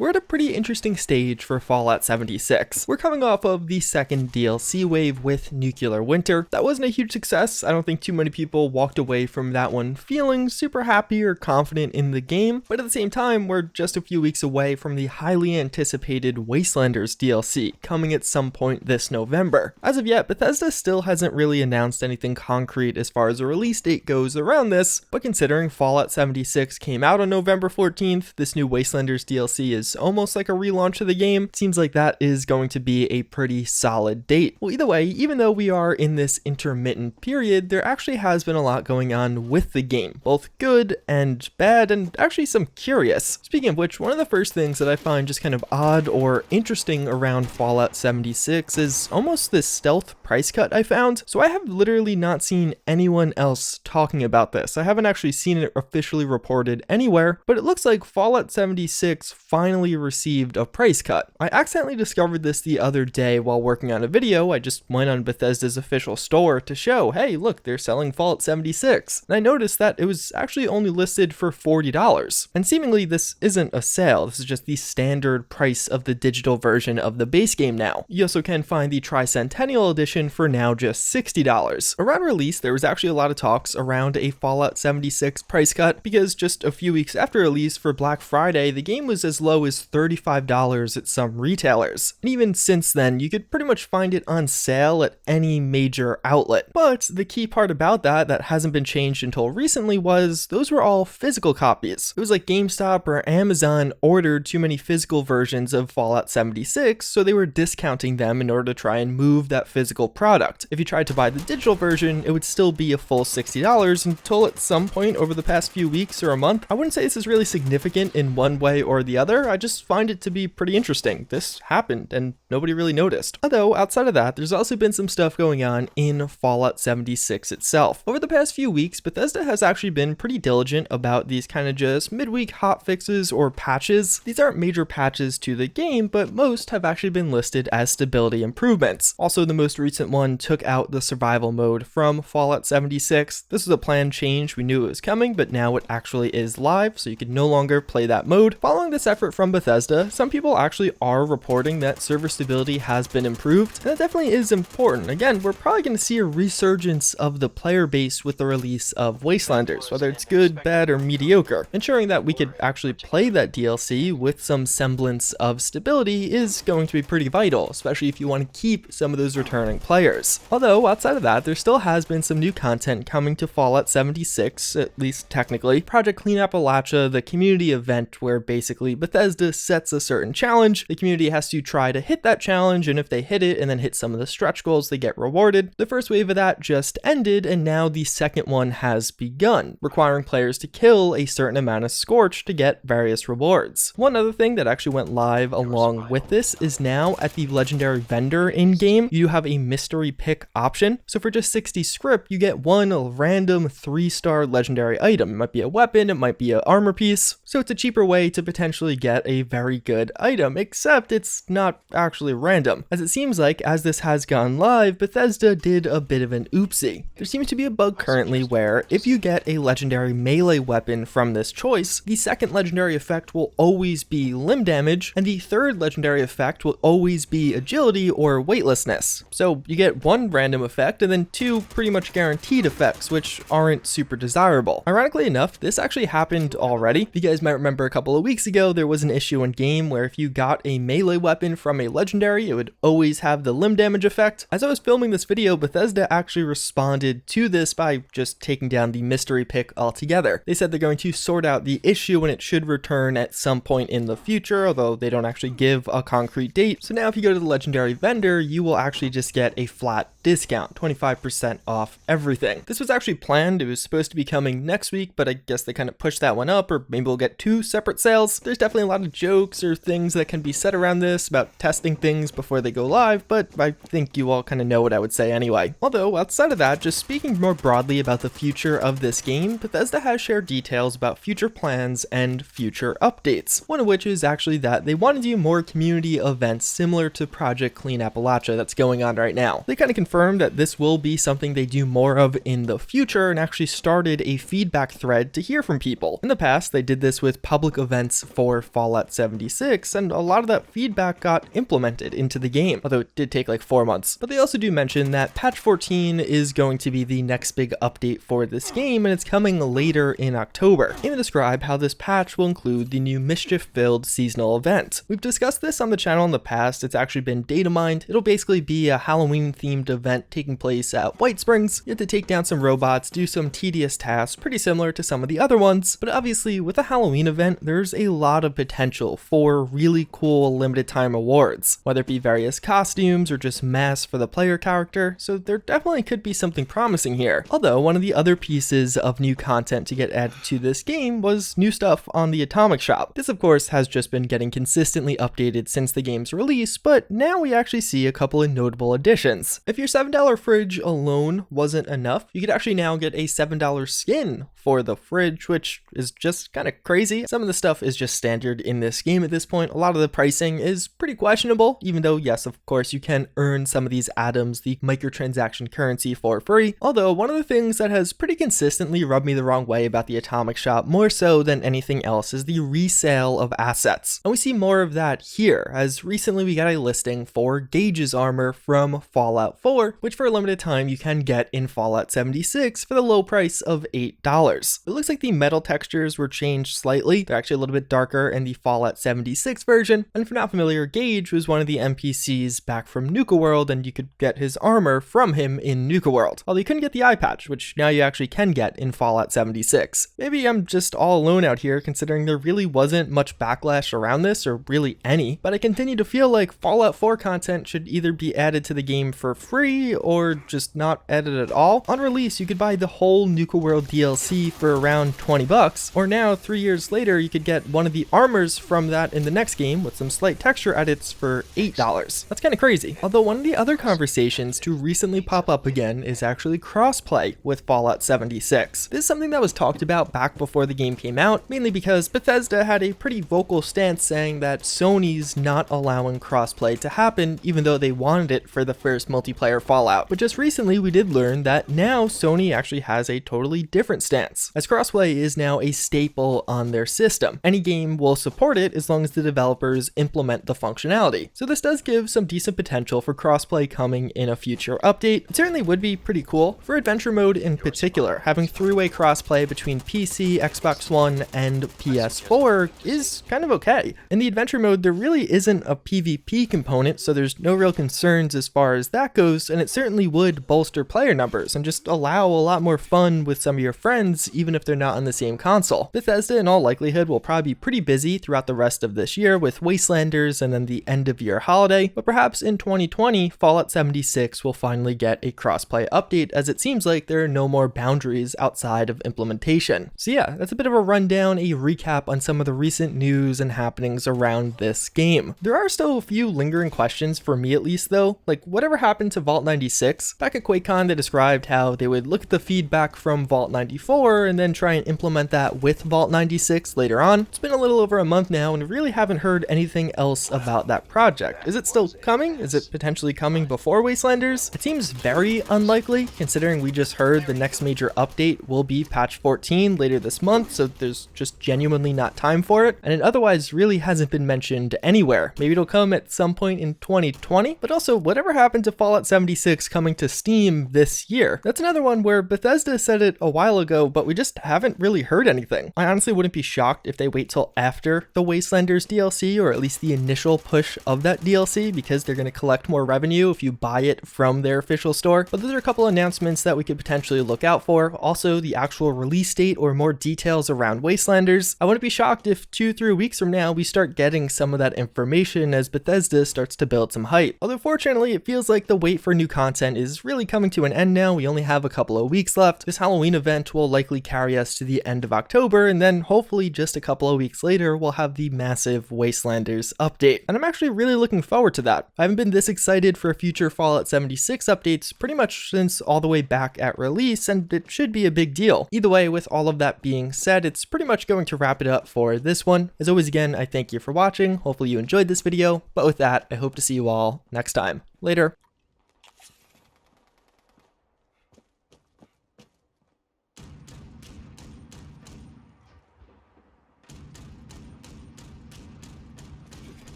we're at a pretty interesting stage for Fallout 76. We're coming off of the second DLC wave with Nuclear Winter. That wasn't a huge success. I don't think too many people walked away from that one feeling super happy or confident in the game, but at the same time, we're just a few weeks away from the highly anticipated Wastelanders DLC coming at some point this November. As of yet, Bethesda still hasn't really announced anything concrete as far as a release date goes around this, but considering Fallout 76 came out on November 14th, this new Wastelanders DLC is almost like a relaunch of the game. It seems like that is going to be a pretty solid date. Well, either way, even though we are in this intermittent period, there actually has been a lot going on with the game, both good and bad, and actually some curious. Speaking of which, one of the first things that I find just kind of odd or interesting around Fallout 76 is almost this stealth price cut I found. So I have literally not seen anyone else talking about this. I haven't actually seen it officially reported anywhere, but it looks like Fallout 76 finally received a price cut. I accidentally discovered this the other day while working on a video. I just went on Bethesda's official store to show, hey, look, they're selling Fallout 76. And I noticed that it was actually only listed for $40. And seemingly this isn't a sale. This is just the standard price of the digital version of the base game now. You also can find the Tricentennial Edition for now just $60. Around release, there was actually a lot of talks around a Fallout 76 price cut because just a few weeks after release for Black Friday, the game was as low as $35 at some retailers. And even since then, you could pretty much find it on sale at any major outlet. But the key part about that hasn't been changed until recently was those were all physical copies. It was like GameStop or Amazon ordered too many physical versions of Fallout 76, so they were discounting them in order to try and move that physical product. If you tried to buy the digital version, it would still be a full $60 until at some point over the past few weeks or a month. I wouldn't say this is really significant in one way or the other. I just find it to be pretty interesting. This happened and nobody really noticed. Although outside of that, there's also been some stuff going on in Fallout 76 itself. Over the past few weeks, Bethesda has actually been pretty diligent about these kind of just midweek hot fixes or patches. These aren't major patches to the game, but most have actually been listed as stability improvements. Also, the most recent one took out the survival mode from Fallout 76. This was a planned change. We knew it was coming, but now it actually is live, so you can no longer play that mode. Following this effort from Bethesda, some people actually are reporting that server stability has been improved, and that definitely is important. Again, we're probably going to see a resurgence of the player base with the release of Wastelanders, whether it's good, bad, or mediocre. Ensuring that we could actually play that DLC with some semblance of stability is going to be pretty vital, especially if you want to keep some of those returning players. Although, outside of that, there still has been some new content coming to Fallout 76, at least technically. Project Clean Appalachia, the community event where basically Bethesda sets a certain challenge, the community has to try to hit that challenge, and if they hit it and then hit some of the stretch goals, they get rewarded. The first wave of that just ended, and now the second one has begun, requiring players to kill a certain amount of Scorch to get various rewards. One other thing that actually went live along with this is now at the legendary vendor in-game, you have a mystery pick option. So for just 60 script, you get one random 3-star legendary item. It might be a weapon, it might be an armor piece. So it's a cheaper way to potentially get a very good item, except it's not actually random. As it seems like, as this has gone live, Bethesda did a bit of an oopsie. There seems to be a bug currently where if you get a legendary melee weapon from this choice, the second legendary effect will always be limb damage, and the third legendary effect will always be agility or weightlessness. So you get one random effect and then two pretty much guaranteed effects, which aren't super desirable. Ironically enough, this actually happened already. You guys might remember a couple of weeks ago, there was an issue in game where if you got a melee weapon from a legendary, it would always have the limb damage effect. As I was filming this video, Bethesda actually responded to this by just taking down the mystery pick altogether. They said they're going to sort out the issue and it should return at some point in the future, although they don't actually give a concrete date. So now if you go to the legendary vendor, you will actually just get a flat discount, 25% off everything. This was actually planned. It was supposed to be coming next week, but I guess they kind of pushed that one up, or maybe we'll get two separate sales. There's definitely a lot of jokes or things that can be said around this about testing things before they go live, but I think you all kind of know what I would say anyway. Although outside of that, just speaking more broadly about the future of this game, Bethesda has shared details about future plans and future updates. One of which is actually that they want to do more community events similar to Project Clean Appalachia that's going on right now. They kind of confirmed confirmed that this will be something they do more of in the future and actually started a feedback thread to hear from people. In the past, they did this with public events for Fallout 76, and a lot of that feedback got implemented into the game, although it did take like 4 months. But they also do mention that patch 14 is going to be the next big update for this game, and it's coming later in October. They even describe how this patch will include the new mischief-filled seasonal event. We've discussed this on the channel in the past. It's actually been data mined. It'll basically be a Halloween-themed event taking place at White Springs. You have to take down some robots, do some tedious tasks, pretty similar to some of the other ones, but obviously with a Halloween event, there's a lot of potential for really cool limited time awards, whether it be various costumes or just masks for the player character, so there definitely could be something promising here. Although one of the other pieces of new content to get added to this game was new stuff on the Atomic Shop. This of course has just been getting consistently updated since the game's release, but now we actually see a couple of notable additions. If your $7 fridge alone wasn't enough, you could actually now get a $7 skin for the fridge, which is just kind of crazy. Some of the stuff is just standard in this game at this point. A lot of the pricing is pretty questionable, even though yes, of course, you can earn some of these items, the microtransaction currency, for free. Although one of the things that has pretty consistently rubbed me the wrong way about the Atomic Shop, more so than anything else, is the resale of assets. And we see more of that here, as recently we got a listing for Gage's armor from Fallout 4, which for a limited time you can get in Fallout 76 for the low price of $8. It looks like the metal textures were changed slightly. They're actually a little bit darker in the Fallout 76 version. And if you're not familiar, Gage was one of the NPCs back from Nuka World, and you could get his armor from him in Nuka World. Although you couldn't get the eye patch, which now you actually can get in Fallout 76. Maybe I'm just all alone out here, considering there really wasn't much backlash around this, or really any, but I continue to feel like Fallout 4 content should either be added to the game for free or just not added at all. On release, you could buy the whole Nuka World DLC for around 20 bucks, or now 3 years later you could get one of the armors from that in the next game with some slight texture edits for $8. That's kind of crazy. Although one of the other conversations to recently pop up again is actually crossplay with Fallout 76. This is something that was talked about back before the game came out, mainly because Bethesda had a pretty vocal stance saying that Sony's not allowing crossplay to happen, even though they wanted it for the first multiplayer Fallout. But just recently we did learn that now Sony actually has a totally different stance, as crossplay is now a staple on their system. Any game will support it as long as the developers implement the functionality. So this does give some decent potential for crossplay coming in a future update. It certainly would be pretty cool. For adventure mode in particular, having three-way crossplay between PC, Xbox One, and PS4 is kind of okay. In the adventure mode, there really isn't a PvP component, so there's no real concerns as far as that goes, and it certainly would bolster player numbers and just allow a lot more fun with some of your friends, even if they're not on the same console. Bethesda in all likelihood will probably be pretty busy throughout the rest of this year with Wastelanders and then the end of year holiday, but perhaps in 2020, Fallout 76 will finally get a crossplay update, as it seems like there are no more boundaries outside of implementation. So yeah, that's a bit of a rundown, a recap on some of the recent news and happenings around this game. There are still a few lingering questions for me at least though, like whatever happened to Vault 96? Back at QuakeCon they described how they would look at the feedback from Vault 94 and then try and implement that with Vault 96 later on. It's been a little over a month now and we really haven't heard anything else about that project. Is it still coming? Is it potentially coming before Wastelanders? It seems very unlikely, considering we just heard the next major update will be patch 14 later this month, so there's just genuinely not time for it, and it otherwise really hasn't been mentioned anywhere. Maybe it'll come at some point in 2020, but also whatever happened to Fallout 76 coming to Steam this year? That's another one where Bethesda said it a while ago, but we just haven't really heard anything. I honestly wouldn't be shocked if they wait till after the Wastelanders DLC, or at least the initial push of that DLC, because they're going to collect more revenue if you buy it from their official store. But those are a couple announcements that we could potentially look out for. Also, the actual release date or more details around Wastelanders. I wouldn't be shocked if 2-3 weeks from now we start getting some of that information as Bethesda starts to build some hype. Although fortunately, it feels like the wait for new content is really coming to an end now. We only have a couple of weeks left. This Halloween event will likely carry us to the end of October, and then hopefully just a couple of weeks later we'll have the massive Wastelanders update. And I'm actually really looking forward to that. I haven't been this excited for future Fallout 76 updates pretty much since all the way back at release, and it should be a big deal. Either way, with all of that being said, it's pretty much going to wrap it up for this one. As always, again, I thank you for watching. Hopefully you enjoyed this video, but with that, I hope to see you all next time. Later.